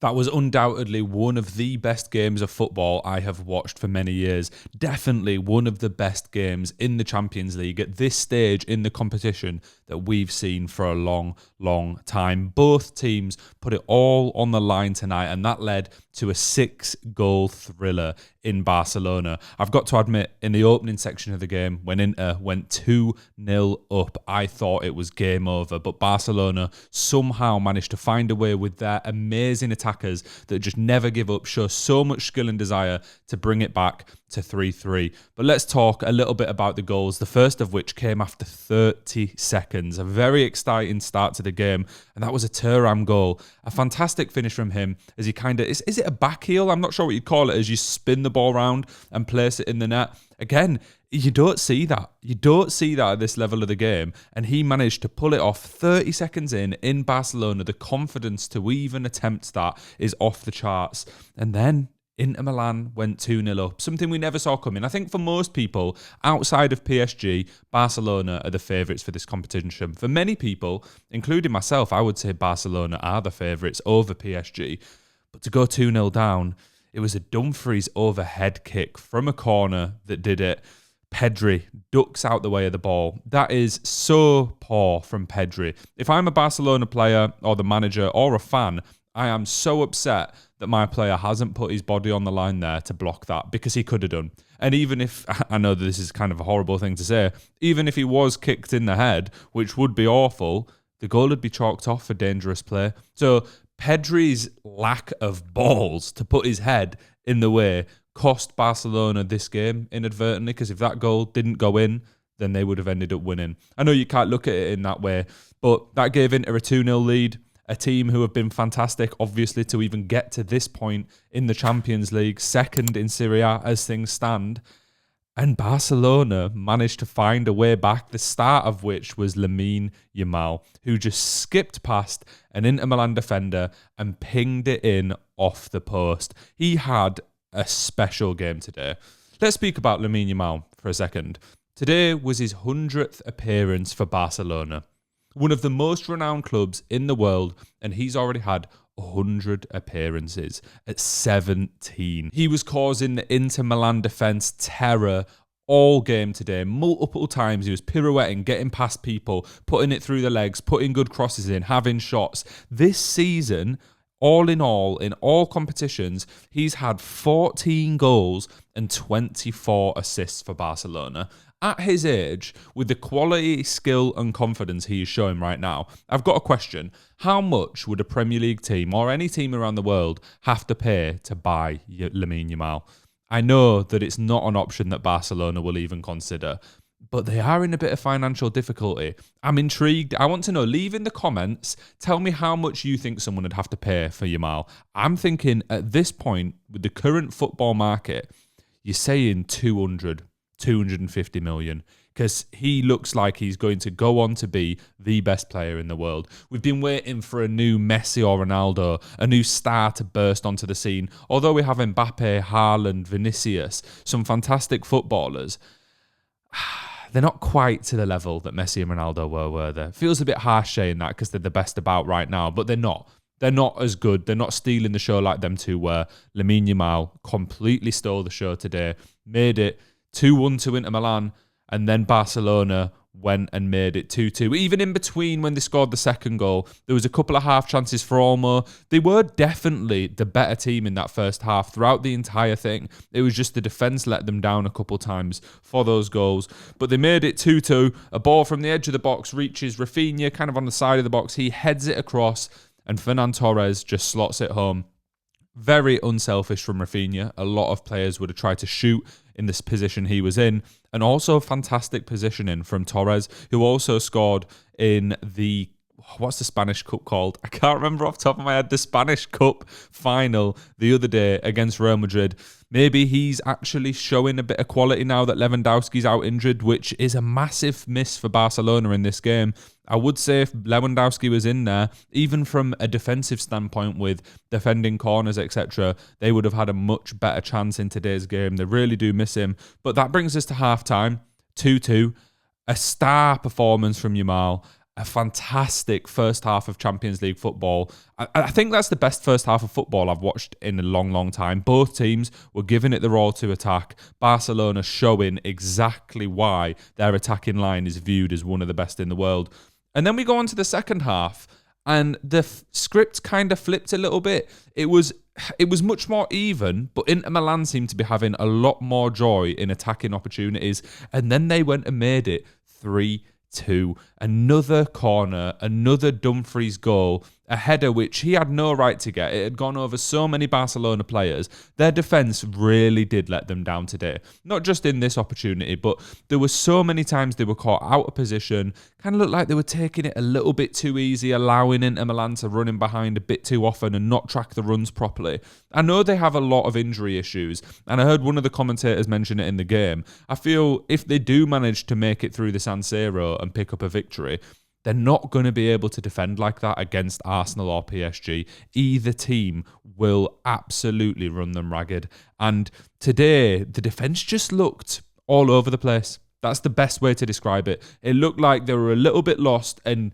That was undoubtedly one of the best games of football I have watched for many years. Definitely one of the best games in the Champions League at this stage in the competition that we've seen for a long, long time. Both teams put it all on the line tonight, and that led to a 6-goal thriller in Barcelona. I've got to admit, in the opening section of the game, when Inter went 2-0 up, I thought it was game over, but Barcelona somehow managed to find a way with their amazing attackers that just never give up, show so much skill and desire to bring it back to 3-3. But let's talk a little bit about the goals, the first of which came after 30 seconds. A very exciting start to the game, and that was a Thuram goal. A fantastic finish from him as he kind of, is it a back heel? I'm not sure what you'd call it, as you spin the ball around and place it in the net. Again, you don't see that. You don't see that at this level of the game. And he managed to pull it off 30 seconds in Barcelona. The confidence to even attempt that is off the charts. And then Inter Milan went 2-0 up, something we never saw coming. I think for most people, outside of PSG, Barcelona are the favourites for this competition. For many people, including myself, I would say Barcelona are the favourites over PSG. But to go 2-0 down, it was a Dumfries overhead kick from a corner that did it. Pedri ducks out the way of the ball. That is so poor from Pedri. If I'm a Barcelona player or the manager or a fan, I am so upset that my player hasn't put his body on the line there to block that, because he could have done. And even if, I know that this is kind of a horrible thing to say, even if he was kicked in the head, which would be awful, the goal would be chalked off for dangerous play. So Pedri's lack of balls to put his head in the way cost Barcelona this game inadvertently, because if that goal didn't go in, then they would have ended up winning. I know you can't look at it in that way, but that gave Inter a 2-0 lead. A team who have been fantastic, obviously, to even get to this point in the Champions League, second in Serie A as things stand. And Barcelona managed to find a way back, the start of which was Lamine Yamal, who just skipped past an Inter Milan defender and pinged it in off the post. He had a special game today. Let's speak about Lamine Yamal for a second. Today was his 100th appearance for Barcelona, one of the most renowned clubs in the world, and he's already had 100 appearances at 17. He was causing the Inter Milan defence terror all game today. Multiple times he was pirouetting, getting past people, putting it through the legs, putting good crosses in, having shots. This season, all in all competitions, he's had 14 goals and 24 assists for Barcelona. At his age, with the quality, skill and confidence he is showing right now, I've got a question. How much would a Premier League team or any team around the world have to pay to buy Lamine Yamal? I know that it's not an option that Barcelona will even consider, but they are in a bit of financial difficulty. I'm intrigued. I want to know. Leave in the comments. Tell me how much you think someone would have to pay for Yamal. I'm thinking at this point, with the current football market, you're saying 250 million, because he looks like he's going to go on to be the best player in the world. We've been waiting for a new Messi or Ronaldo, a new star to burst onto the scene. Although we have Mbappe, Haaland, Vinicius, some fantastic footballers, they're not quite to the level that Messi and Ronaldo were they? Feels a bit harsh saying that because they're the best about right now, but they're not. They're not as good. They're not stealing the show like them two were. Lamine Yamal completely stole the show today, made it 2-1 to Inter Milan, and then Barcelona went and made it 2-2. Even in between when they scored the second goal, there was a couple of half chances for Olmo. They were definitely the better team in that first half throughout the entire thing. It was just the defence let them down a couple times for those goals. But they made it 2-2. A ball from the edge of the box reaches Rafinha, kind of on the side of the box. He heads it across, and Ferran Torres just slots it home. Very unselfish from Rafinha. A lot of players would have tried to shoot in this position he was in. And also fantastic positioning from Torres, who also scored in the, what's the Spanish Cup called? I can't remember off the top of my head. The Spanish Cup final the other day against Real Madrid. Maybe he's actually showing a bit of quality now that Lewandowski's out injured, which is a massive miss for Barcelona in this game. I would say if Lewandowski was in there, even from a defensive standpoint with defending corners, etc., they would have had a much better chance in today's game. They really do miss him. But that brings us to halftime, 2-2. A star performance from Yamal. a fantastic first half of Champions League football. I think that's the best first half of football I've watched in a long, long time. Both teams were giving it their all to attack. Barcelona showing exactly why their attacking line is viewed as one of the best in the world. And then we go on to the second half, and the script kind of flipped a little bit. It was much more even, but Inter Milan seemed to be having a lot more joy in attacking opportunities. And then they went and made it 3-2. Another corner, another Dumfries goal, a header which he had no right to get. It had gone over so many Barcelona players. Their defence really did let them down today. Not just in this opportunity, but there were so many times they were caught out of position. Kind of looked like they were taking it a little bit too easy, allowing Inter Milan to run in behind a bit too often and not track the runs properly. I know they have a lot of injury issues, and I heard one of the commentators mention it in the game. I feel if they do manage to make it through the San Siro and pick up a victory, they're not going to be able to defend like that against Arsenal or PSG. Either team will absolutely run them ragged. And today, the defence just looked all over the place. That's the best way to describe it. It looked like they were a little bit lost and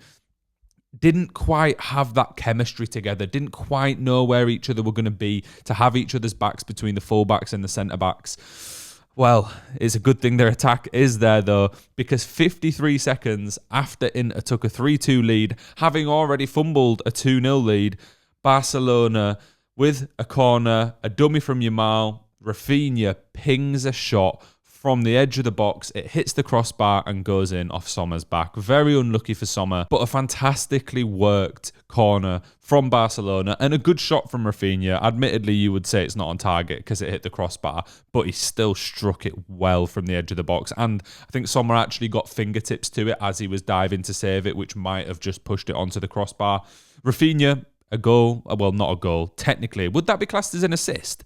didn't quite have that chemistry together, didn't quite know where each other were going to be, to have each other's backs between the full-backs and the centre-backs. Well, it's a good thing their attack is there, though, because 53 seconds after Inter took a 3-2 lead, having already fumbled a 2-0 lead, Barcelona, with a corner, a dummy from Yamal, Rafinha pings a shot from the edge of the box. It hits the crossbar and goes in off Sommer's back. Very unlucky for Sommer, but a fantastically worked corner from Barcelona and a good shot from Rafinha. Admittedly, you would say it's not on target because it hit the crossbar, but he still struck it well from the edge of the box. And I think Sommer actually got fingertips to it as he was diving to save it, which might have just pushed it onto the crossbar. Rafinha, a goal. Well, not a goal. Technically, would that be classed as an assist?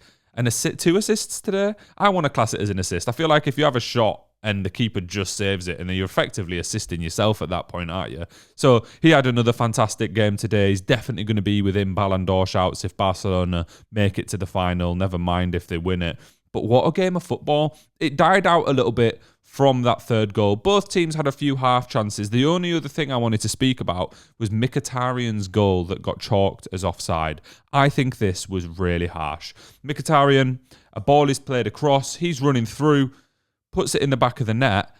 Two assists today? I want to class it as an assist. I feel like if you have a shot and the keeper just saves it, and then you're effectively assisting yourself at that point, aren't you? So he had another fantastic game today. He's definitely going to be within Ballon d'Or shouts if Barcelona make it to the final, never mind if they win it. But what a game of football. It died out a little bit from that third goal. Both teams had a few half chances. The only other thing I wanted to speak about was Mkhitaryan's goal that got chalked as offside. I think this was really harsh. Mkhitaryan, a ball is played across, he's running through, puts it in the back of the net,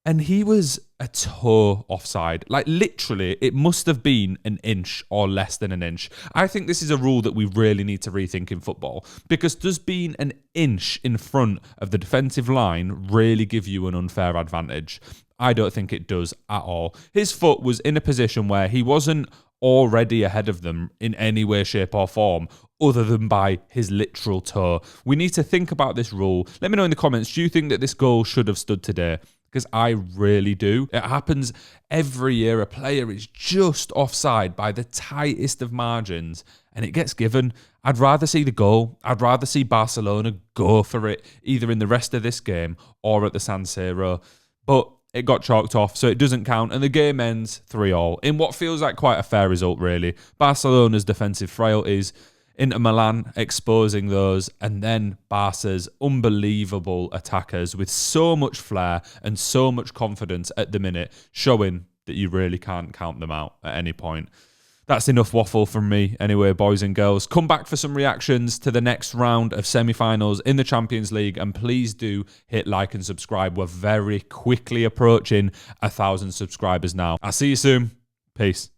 and he was a toe offside. Like, literally, it must have been an inch or less than an inch. I think this is a rule that we really need to rethink in football, because does being an inch in front of the defensive line really give you an unfair advantage? I don't think it does at all. His foot was in a position where he wasn't already ahead of them in any way, shape or form, other than by his literal toe. We need to think about this rule. Let me know in the comments, do you think that this goal should have stood today? Because I really do. It happens every year. A player is just offside by the tightest of margins and it gets given. I'd rather see the goal. I'd rather see Barcelona go for it, either in the rest of this game or at the San Siro. But it got chalked off, so it doesn't count, and the game ends 3-3 in what feels like quite a fair result, really. Barcelona's defensive frailties, Inter Milan exposing those, and then Barca's unbelievable attackers with so much flair and so much confidence at the minute, showing that you really can't count them out at any point. That's enough waffle from me anyway, boys and girls. Come back for some reactions to the next round of semi-finals in the Champions League, and please do hit like and subscribe. We're very quickly approaching 1,000 subscribers now. I'll see you soon. Peace.